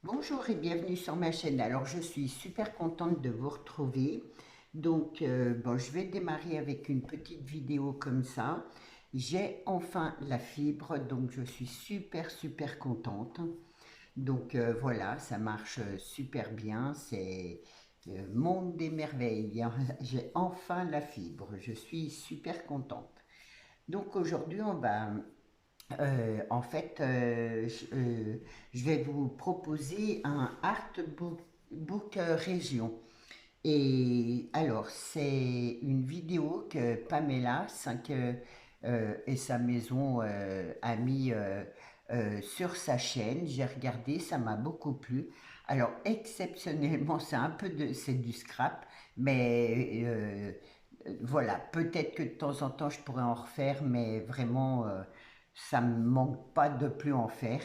Bonjour et bienvenue sur ma chaîne. Alors je suis super contente de vous retrouver. Donc bon, je vais démarrer avec une petite vidéo comme ça. J'ai enfin la fibre, donc je suis super contente. Donc voilà, ça marche super bien. C'est monde des merveilles, hein. J'ai enfin la fibre. Je suis super contente. Donc aujourd'hui, on va en fait, je vais vous proposer un artbook région. Et alors, c'est une vidéo que Pamela 5 et sa maison a mis sur sa chaîne. J'ai regardé, ça m'a beaucoup plu. Alors, exceptionnellement, c'est du scrap, mais voilà, peut-être que de temps en temps je pourrais en refaire, mais vraiment, ça me manque pas de plus en faire.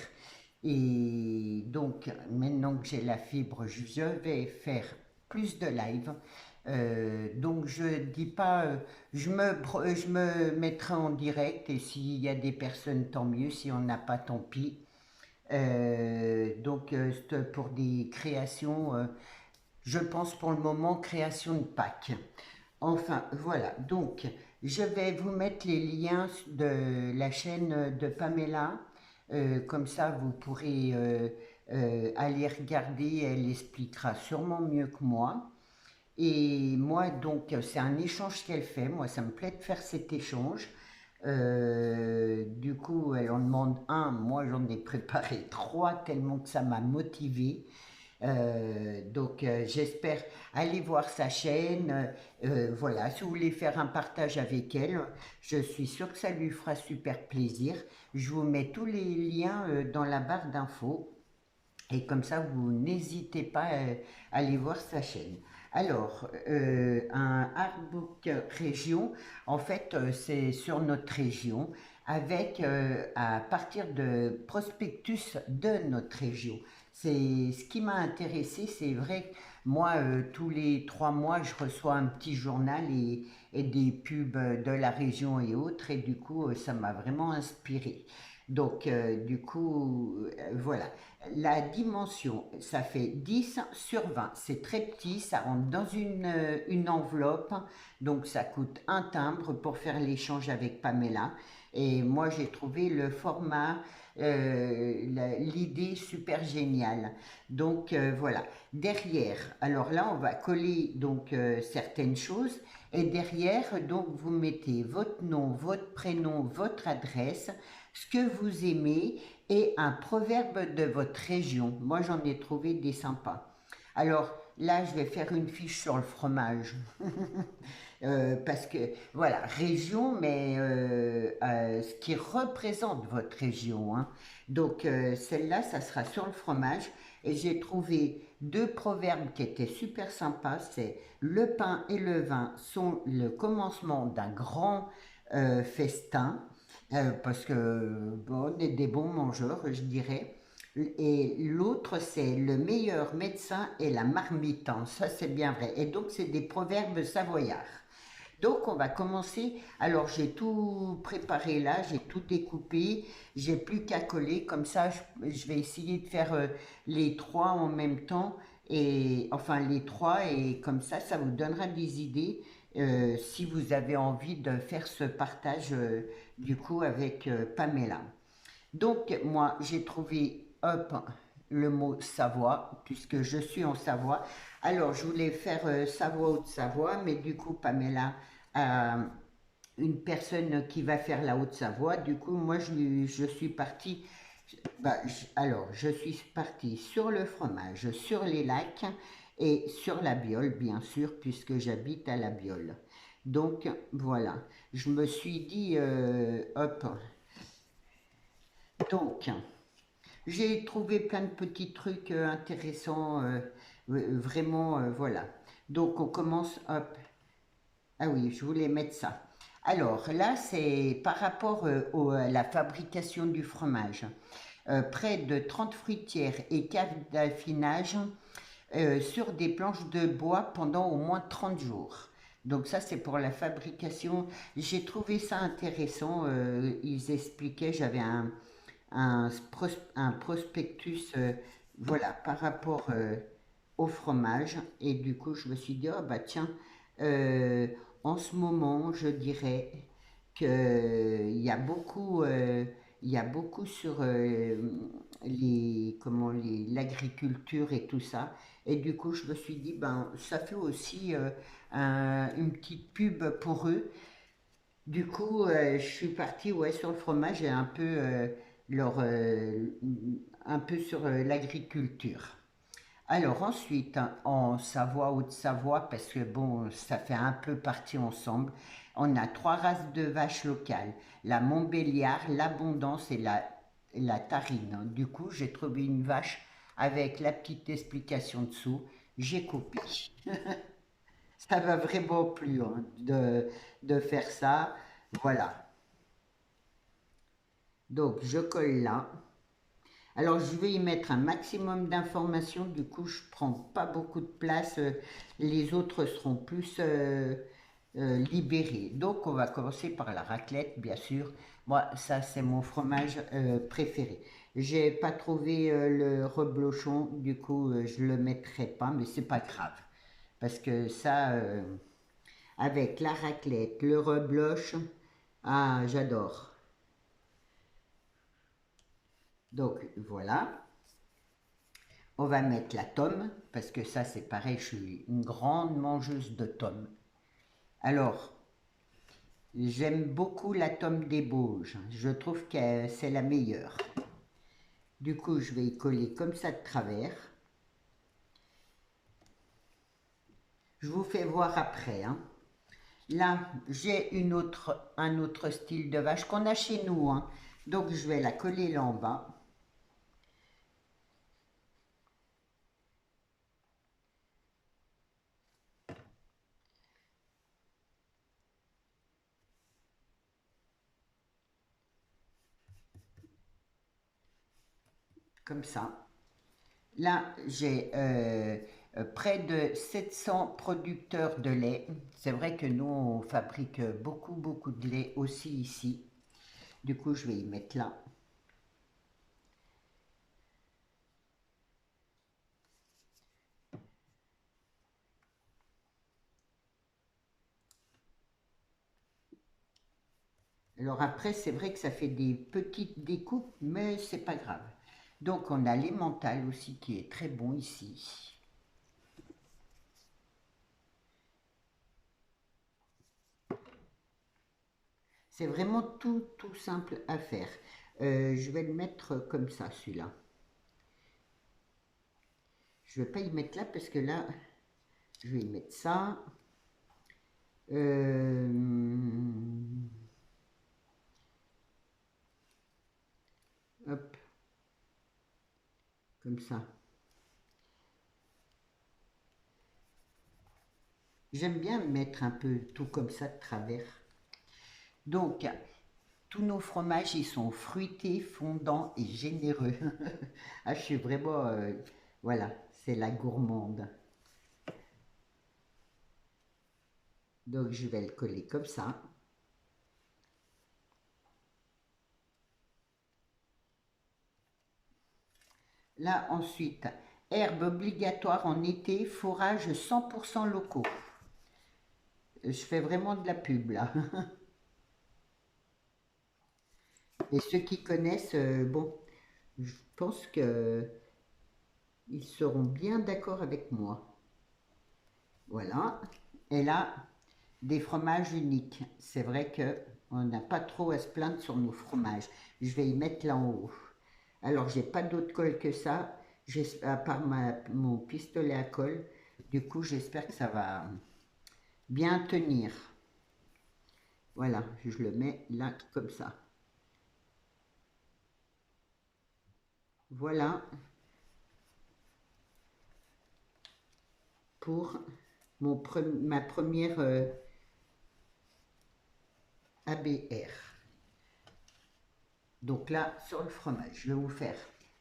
Et donc, maintenant que j'ai la fibre, je vais faire plus de live. Donc, je dis pas, je me mettrai en direct et s'il y a des personnes, tant mieux. Si on n'a pas, tant pis. Donc, c'est pour des créations, je pense pour le moment, création de Pâques. Enfin, voilà. Donc, je vais vous mettre les liens de la chaîne de Pamela. Comme ça, vous pourrez aller regarder. Elle expliquera sûrement mieux que moi. Et moi, donc, c'est un échange qu'elle fait. Moi, ça me plaît de faire cet échange. Du coup, elle en demande un. Moi, j'en ai préparé trois tellement que ça m'a motivé. Donc j'espère aller voir sa chaîne. Voilà, si vous voulez faire un partage avec elle, je suis sûre que ça lui fera super plaisir. Je vous mets tous les liens dans la barre d'infos et comme ça vous n'hésitez pas à aller voir sa chaîne. Alors, un artbook région, en fait, c'est sur notre région avec à partir de prospectus de notre région. C'est ce qui m'a intéressé. C'est vrai que moi, tous les 3 mois, je reçois un petit journal et des pubs de la région et autres, et du coup, ça m'a vraiment inspiré. Donc, du coup, voilà. La dimension, ça fait 10 sur 20. C'est très petit, ça rentre dans une enveloppe, donc ça coûte un timbre pour faire l'échange avec Pamela. Et moi, j'ai trouvé le format, l'idée super géniale. Donc voilà. Derrière, alors là, on va coller donc certaines choses. Et derrière, donc vous mettez votre nom, votre prénom, votre adresse, ce que vous aimez et un proverbe de votre région. Moi, j'en ai trouvé des sympas. Alors là, je vais faire une fiche sur le fromage. Parce que, voilà, région, mais ce qui représente votre région, hein. Donc, celle-là, ça sera sur le fromage. Et j'ai trouvé deux proverbes qui étaient super sympas. C'est le pain et le vin sont le commencement d'un grand festin. Parce que, bon, on est des bons mangeurs, je dirais. Et l'autre, c'est le meilleur médecin est la marmite, hein. Ça, c'est bien vrai. Et donc, c'est des proverbes savoyards. Donc, on va commencer. Alors, j'ai tout préparé là, j'ai tout découpé. J'ai plus qu'à coller. Comme ça, je vais essayer de faire les trois en même temps. Et enfin, les trois. Et comme ça vous donnera des idées si vous avez envie de faire ce partage du coup avec Pamela. Donc, moi, j'ai trouvé, hop, le mot Savoie, puisque je suis en Savoie. Alors, je voulais faire Savoie Haute-Savoie, mais du coup, Pamela a une personne qui va faire la Haute-Savoie. Du coup, moi, je suis partie. Alors, je suis partie sur le fromage, sur les lacs et sur la Biole, bien sûr, puisque j'habite à la Biole. Donc, voilà. Je me suis dit, hop. Donc, j'ai trouvé plein de petits trucs intéressants, vraiment, voilà. Donc on commence, hop. Ah oui, je voulais mettre ça. Alors là, c'est par rapport à la fabrication du fromage. Près de 30 fruitières et caves d'affinage sur des planches de bois pendant au moins 30 jours. Donc ça, c'est pour la fabrication. J'ai trouvé ça intéressant. Ils expliquaient, j'avais un prospectus voilà, par rapport au fromage. Et du coup, je me suis dit, oh bah tiens, euh, en ce moment, je dirais qu'il y a beaucoup sur l'agriculture et tout ça. Et du coup, je me suis dit, ben, ça fait aussi une petite pub pour eux. Du coup, je suis partie ouais, sur le fromage et un peu, leur, un peu sur l'agriculture. Alors ensuite, hein, en Savoie, Haute-Savoie, parce que bon, ça fait un peu partie ensemble, on a trois races de vaches locales, la Montbéliard, l'Abondance et la Tarine. Du coup, j'ai trouvé une vache avec la petite explication dessous, j'ai copié. Ça va vraiment plus hein, de faire ça. Voilà. Donc, je colle là. Alors, je vais y mettre un maximum d'informations. Du coup, je prends pas beaucoup de place. Les autres seront plus libérés. Donc, on va commencer par la raclette, bien sûr. Moi, ça, c'est mon fromage préféré. J'ai pas trouvé le reblochon. Du coup, je le mettrai pas, mais c'est pas grave. Parce que ça, avec la raclette, le rebloche, ah, j'adore. Donc, voilà. On va mettre la tome, parce que ça c'est pareil, je suis une grande mangeuse de tomes. Alors, j'aime beaucoup la tome des Bauges, je trouve que c'est la meilleure. Du coup, je vais y coller comme ça de travers. Je vous fais voir après. Hein. Là, j'ai un autre style de vache qu'on a chez nous. Hein. Donc, je vais la coller là en bas. Comme ça. Là, j'ai près de 700 producteurs de lait. C'est vrai que nous, on fabrique beaucoup, beaucoup de lait aussi ici. Du coup, je vais y mettre là. Alors après, c'est vrai que ça fait des petites découpes, mais c'est pas grave. Donc, on a l'emmental aussi qui est très bon ici. C'est vraiment tout simple à faire. Je vais le mettre comme ça, celui-là. Je ne vais pas y mettre là parce que là, je vais y mettre ça. Euh, hop, comme ça. J'aime bien mettre un peu tout comme ça de travers. Donc, tous nos fromages, ils sont fruités, fondants et généreux. Ah, je suis vraiment, voilà, c'est la gourmande. Donc, je vais le coller comme ça. Là, ensuite, herbe obligatoire en été, fourrage 100% locaux. Je fais vraiment de la pub là. Et ceux qui connaissent, bon, je pense que ils seront bien d'accord avec moi. Voilà. Et là, des fromages uniques. C'est vrai que on n'a pas trop à se plaindre sur nos fromages. Je vais y mettre là en haut. Alors, j'ai pas d'autre colle que ça, à part mon pistolet à colle. Du coup, j'espère que ça va bien tenir. Voilà, je le mets là comme ça. Voilà pour ma première ABR. Donc là, sur le fromage, je vais vous faire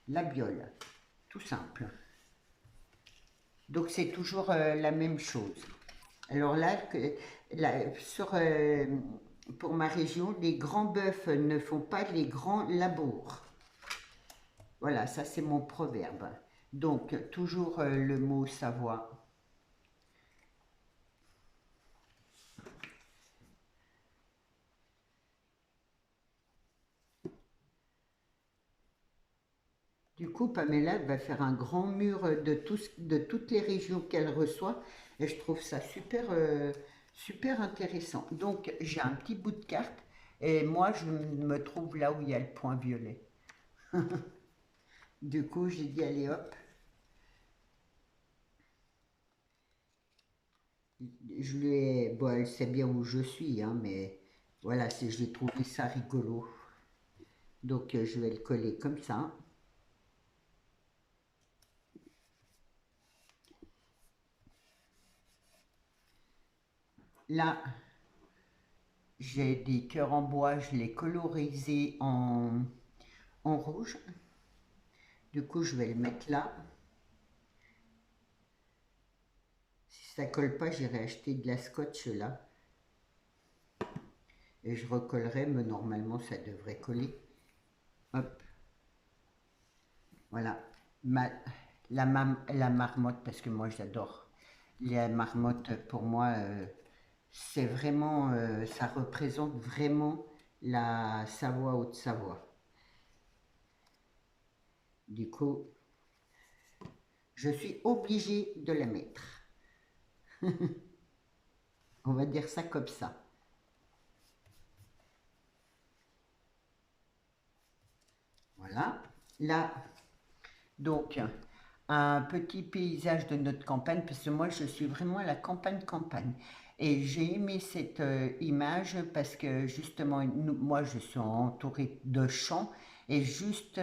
la biole, tout simple. Donc c'est toujours la même chose. Alors là, pour ma région, les grands bœufs ne font pas les grands labours. Voilà, ça c'est mon proverbe. Donc, toujours le mot Savoie. Du coup, Pamela va faire un grand mur de toutes les régions qu'elle reçoit et je trouve ça super, super intéressant. Donc, j'ai un petit bout de carte et moi, je me trouve là où il y a le point violet. Du coup, j'ai dit, allez hop, je lui ai, bon, elle sait bien où je suis, hein, mais voilà, j'ai trouvé ça rigolo. Donc, je vais le coller comme ça. Là, j'ai des cœurs en bois, je l'ai colorisé en rouge. Du coup, je vais le mettre là. Si ça colle pas, j'irai acheter de la scotch là. Et je recollerai, mais normalement, ça devrait coller. Hop, voilà. Ma, la marmotte, parce que moi, j'adore. La marmotte, pour moi, c'est vraiment, ça représente vraiment la Savoie Haute-Savoie. Du coup, je suis obligée de la mettre. On va dire ça comme ça. Voilà. Là, donc, un petit paysage de notre campagne, parce que moi, je suis vraiment à la campagne. Et j'ai aimé cette image parce que justement, moi, je suis entourée de champs et juste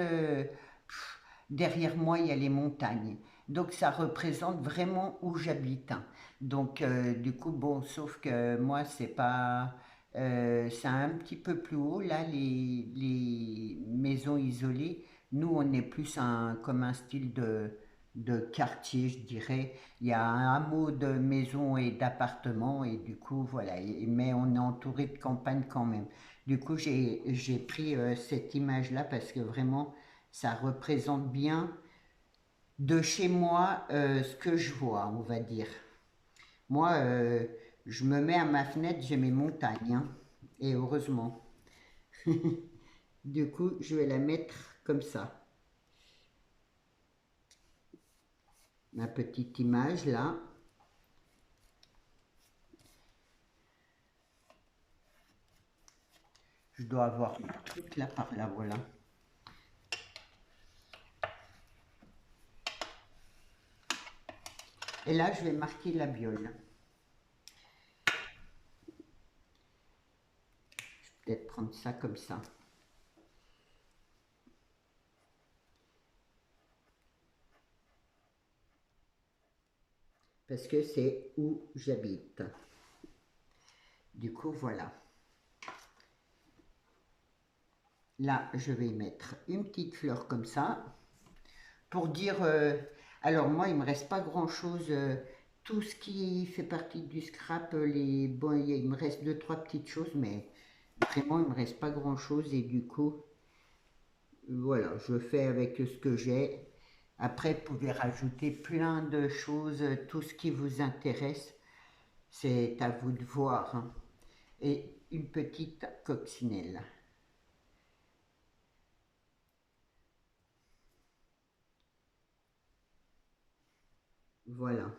derrière moi, il y a les montagnes. Donc, ça représente vraiment où j'habite, hein. Donc, du coup, bon, sauf que moi, c'est pas... c'est un petit peu plus haut, là, les maisons isolées. Nous, on est plus comme un style de quartier, je dirais. Il y a un hameau de maisons et d'appartements, et du coup, voilà. Mais on est entouré de campagne quand même. Du coup, j'ai pris cette image-là parce que vraiment, ça représente bien de chez moi ce que je vois, on va dire. Moi, je me mets à ma fenêtre, j'ai mes montagnes, hein, et heureusement. Du coup, je vais la mettre comme ça. Ma petite image là. Je dois avoir un truc là par là, voilà. Et là, je vais marquer la biole. Je vais peut-être prendre ça comme ça. Parce que c'est où j'habite. Du coup, voilà. Là, je vais mettre une petite fleur comme ça. Pour dire, alors moi, il me reste pas grand-chose. Tout ce qui fait partie du scrap, bon, il me reste deux, trois petites choses, mais vraiment, il me reste pas grand-chose. Et du coup, voilà, je fais avec ce que j'ai. Après, vous pouvez rajouter plein de choses, tout ce qui vous intéresse, c'est à vous de voir, hein. Et une petite coccinelle. Voilà.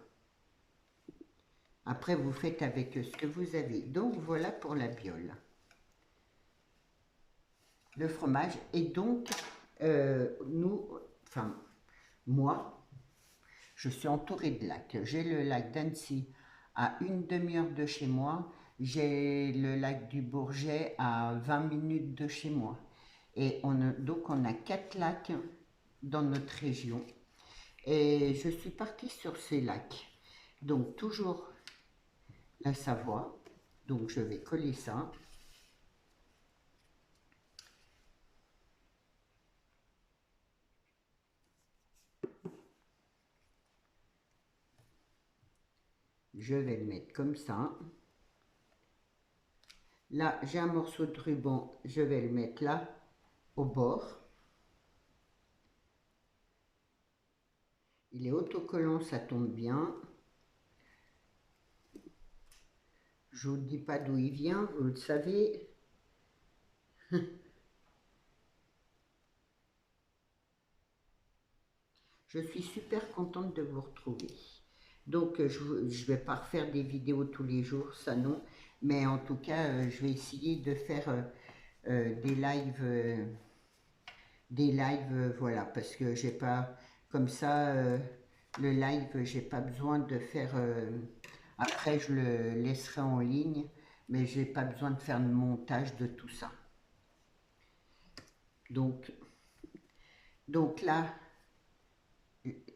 Après, vous faites avec ce que vous avez. Donc, voilà pour la biole. Le fromage. Et donc, nous, enfin, moi, je suis entourée de lacs. J'ai le lac d'Annecy à une demi-heure de chez moi. J'ai le lac du Bourget à 20 minutes de chez moi. Et donc, on a quatre lacs dans notre région. Et je suis partie sur ces lacs. Donc, toujours la Savoie. Donc, je vais coller ça. Je vais le mettre comme ça. Là, j'ai un morceau de ruban, je vais le mettre là, au bord. Il est autocollant, ça tombe bien. Je vous dis pas d'où il vient, vous le savez. Je suis super contente de vous retrouver. Donc, je ne vais pas refaire des vidéos tous les jours, ça non. Mais en tout cas, je vais essayer de faire des lives, voilà, parce que j'ai pas, comme ça, le live, j'ai pas besoin de faire, après je le laisserai en ligne, mais j'ai pas besoin de faire le montage de tout ça. Donc, donc là,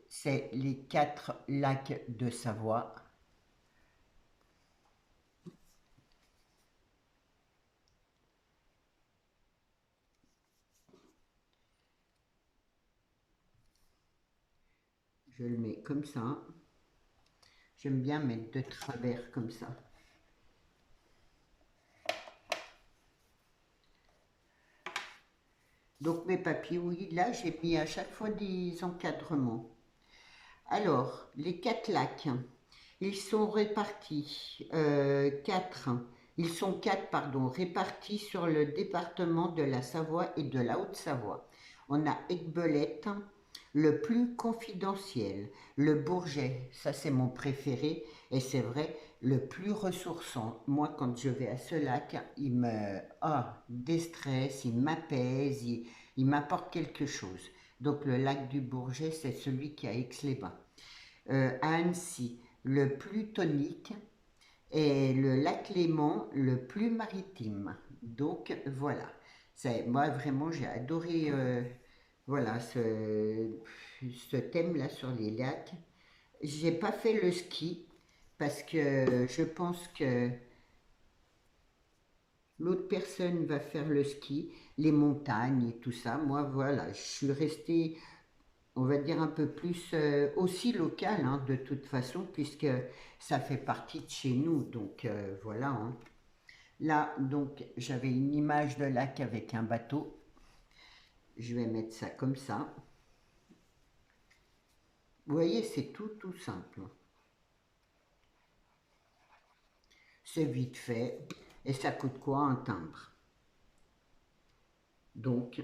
c'est les 4 lacs de Savoie. Je le mets comme ça. J'aime bien mettre de travers comme ça. Donc mes papiers, oui, là j'ai mis à chaque fois des encadrements. Alors, les 4 lacs, ils sont répartis, 4, ils sont 4, pardon, répartis sur le département de la Savoie et de la Haute-Savoie. On a Aiguebelette, le plus confidentiel, le Bourget, ça c'est mon préféré, et c'est vrai, le plus ressourçant. Moi, quand je vais à ce lac, il me déstresse, il m'apaise, il m'apporte quelque chose. Donc le lac du Bourget, c'est celui qui est à Aix-les-Bains. À Annecy, le plus tonique, et le lac Léman, le plus maritime. Donc voilà, moi vraiment j'ai adoré voilà ce thème-là sur les lacs. J'ai pas fait le ski parce que je pense que l'autre personne va faire le ski, les montagnes et tout ça. Moi voilà, je suis restée, on va dire, un peu plus aussi local, hein, de toute façon, puisque ça fait partie de chez nous. Donc voilà, hein. Là, donc, j'avais une image de lac avec un bateau. Je vais mettre ça comme ça. Vous voyez, c'est tout simple. C'est vite fait. Et ça coûte quoi, un timbre? Donc,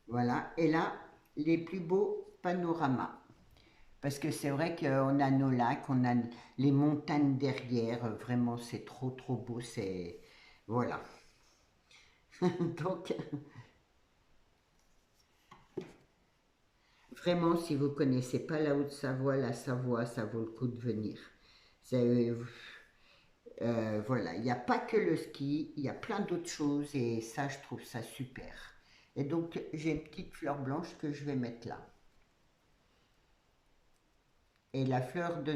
voilà. Et là, les plus beaux panoramas. Parce que c'est vrai qu'on a nos lacs, on a les montagnes derrière. Vraiment, c'est trop beau. C'est... Voilà. Donc, vraiment, si vous ne connaissez pas la Haute-Savoie, la Savoie, ça vaut le coup de venir. Voilà, il n'y a pas que le ski, il y a plein d'autres choses et ça, je trouve ça super. Et donc, j'ai une petite fleur blanche que je vais mettre là. Et la fleur de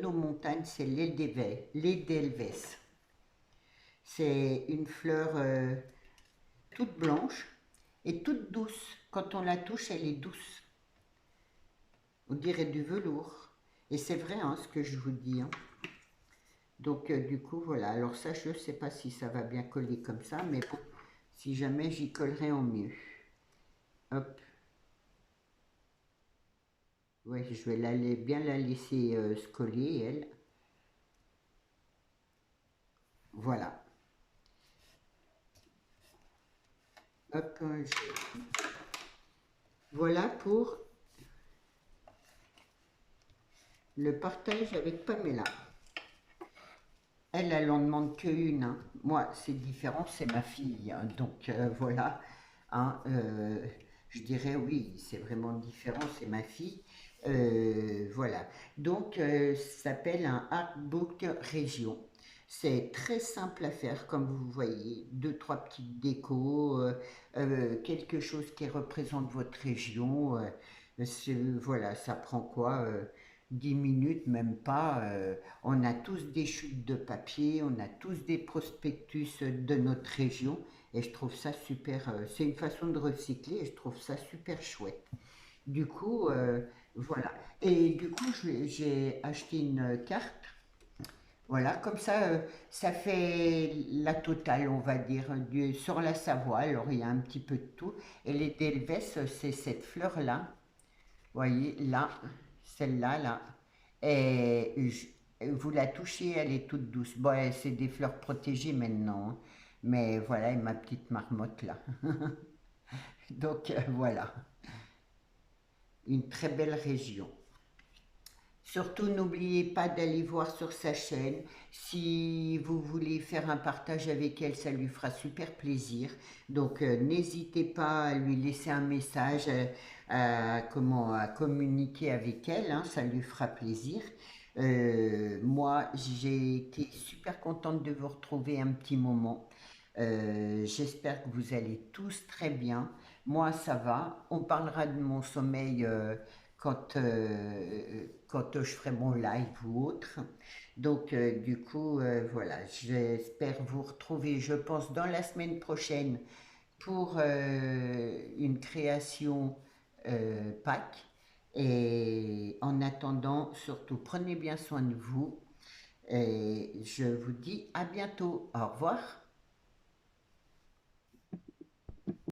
nos montagnes, c'est l'Edelweiss. C'est une fleur toute blanche et toute douce. Quand on la touche, elle est douce. On dirait du velours. Et c'est vrai, hein, ce que je vous dis, hein. Donc, du coup, voilà. Alors ça, je ne sais pas si ça va bien coller comme ça, mais bon, si jamais j'y collerai en mieux. Hop. Ouais, je vais bien la laisser se coller, elle. Voilà. Hop. Voilà pour le partage avec Pamela. Elle en demande qu'une, hein. Moi, c'est différent, c'est ma fille, hein. Donc, voilà. Hein, je dirais oui, c'est vraiment différent, c'est ma fille. Voilà. Donc, ça s'appelle un artbook région. C'est très simple à faire, comme vous voyez. Deux, trois petites décos, quelque chose qui représente votre région. Voilà, ça prend quoi 10 minutes, même pas. On a tous des chutes de papier, on a tous des prospectus de notre région. Et je trouve ça super, c'est une façon de recycler et je trouve ça super chouette. Du coup, voilà. Et du coup, j'ai acheté une carte Voilà, comme ça, ça fait la totale, on va dire, sur la Savoie. Alors, il y a un petit peu de tout. Et les Delves, c'est cette fleur-là. Vous voyez, là, celle-là, là. Et vous la touchez, elle est toute douce. Bon, c'est des fleurs protégées maintenant, hein. Mais voilà, et ma petite marmotte, là. Donc, voilà, une très belle région. Surtout, n'oubliez pas d'aller voir sur sa chaîne. Si vous voulez faire un partage avec elle, ça lui fera super plaisir. Donc, n'hésitez pas à lui laisser un message, à communiquer avec elle, hein, ça lui fera plaisir. Moi, j'ai été super contente de vous retrouver un petit moment. J'espère que vous allez tous très bien. Moi, ça va. On parlera de mon sommeil quand je ferai mon live ou autre. Donc, du coup, voilà, j'espère vous retrouver, je pense, dans la semaine prochaine pour une création Pâques. Et en attendant, surtout, prenez bien soin de vous. Et je vous dis à bientôt. Au revoir.